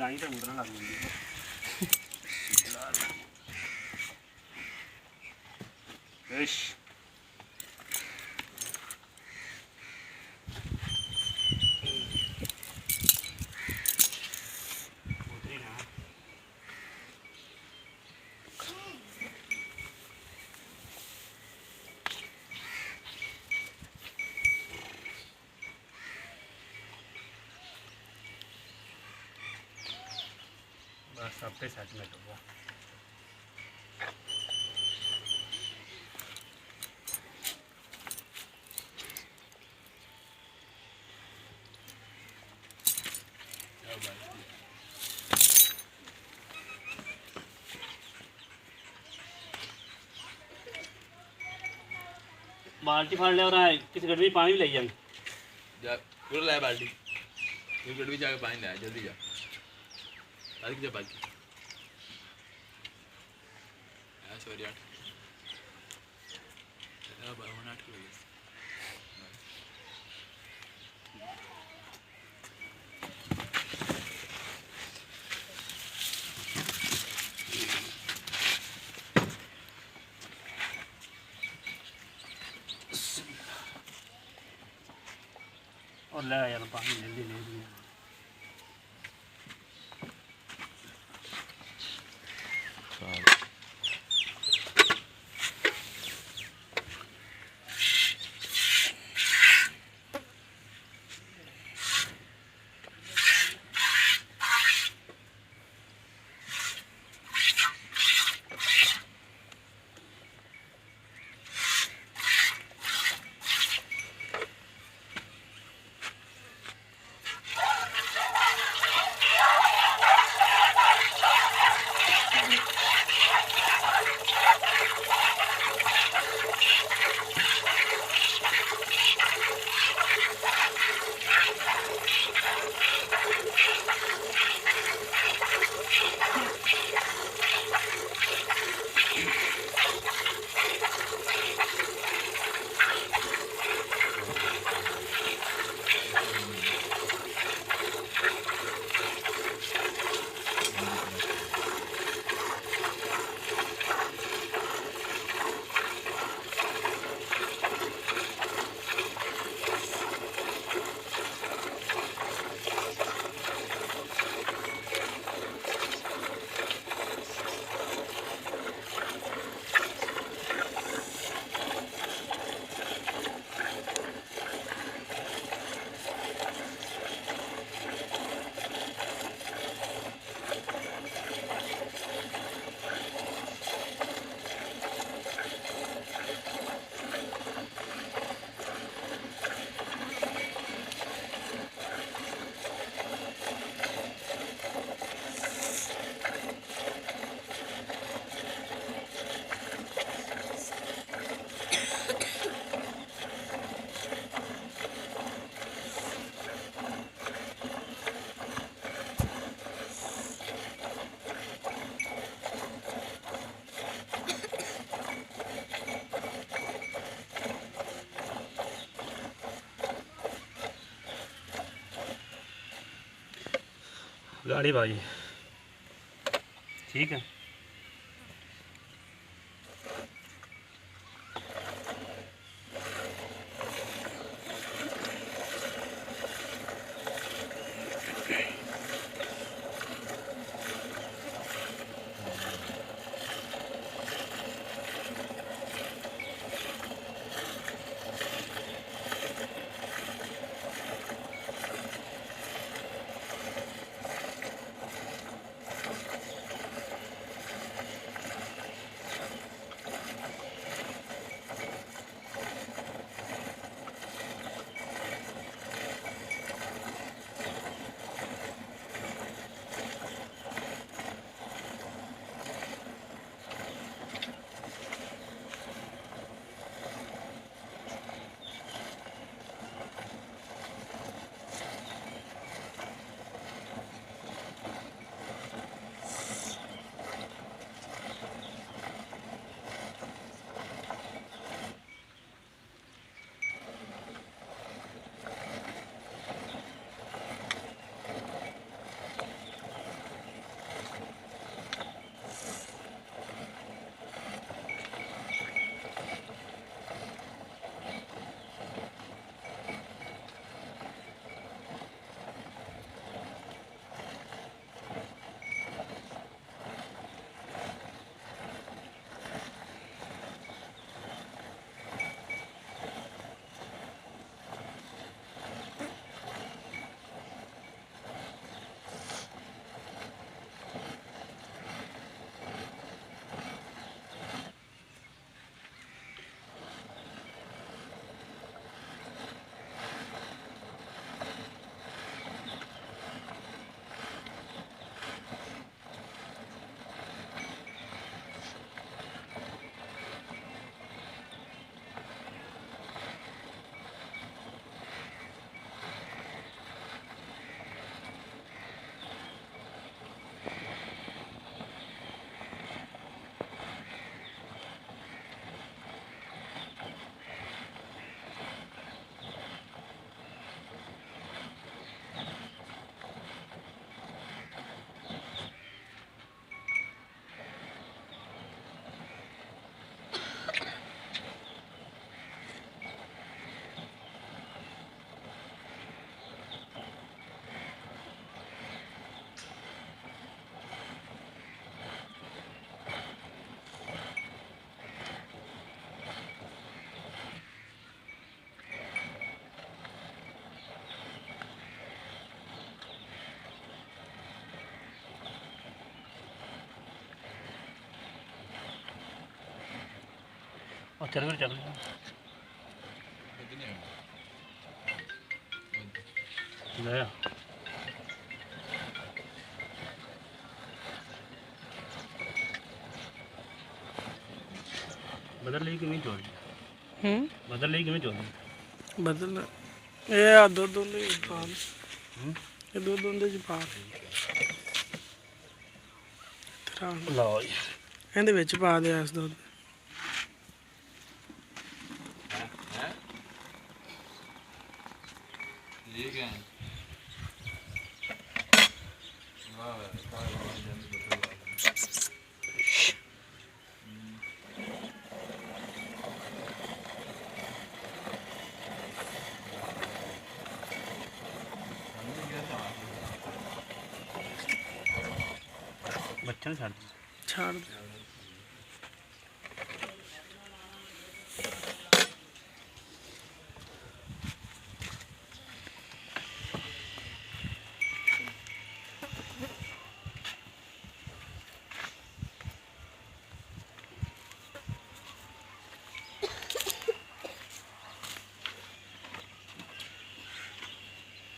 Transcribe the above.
गाई तो मुद्रा लग गई इश बस अब पे सेट में होगा बाल्टी फाड़ लिया और किसी गड्ढे में पानी भी ले जाएंगे जा पूरा लाया बाल्टी ये गड्ढे में जाके पानी लाया जल्दी जा तारीख जा बाल्टी सॉरी यार अब 8 की वजह से और ले यार पानी जल्दी ले लिया गाड़ी भाई ठीक है ਉਹ ਤੇਰੇ ਕੋਲ ਚੱਲ ਲੈ ਆ ਬਦਲ ਲਈ ਕਿਵੇਂ ਚੋਰੀ ਬਦਲ ਲਈ ਕਿਵੇਂ ਚੋਰੀ ਬਦਲ ਇਹ ਆ ਦੁੱਧ ਉਹਦੇ ਚ ਪਾ ਦੇ। ਇਹ ਦੁੱਧ ਉਹਦੇ ਚ ਪਾ ਦੇ। ਤੇਰਾ ਲਓ ਜੀ ਇਹਦੇ ਵਿੱਚ ਪਾ ਦੇ ਇਸ ਦੁੱਧ ये क्या है वाह ਬੱਚਾ ਨੂੰ ਛੱਡ ਛੱਡ ਦੇ।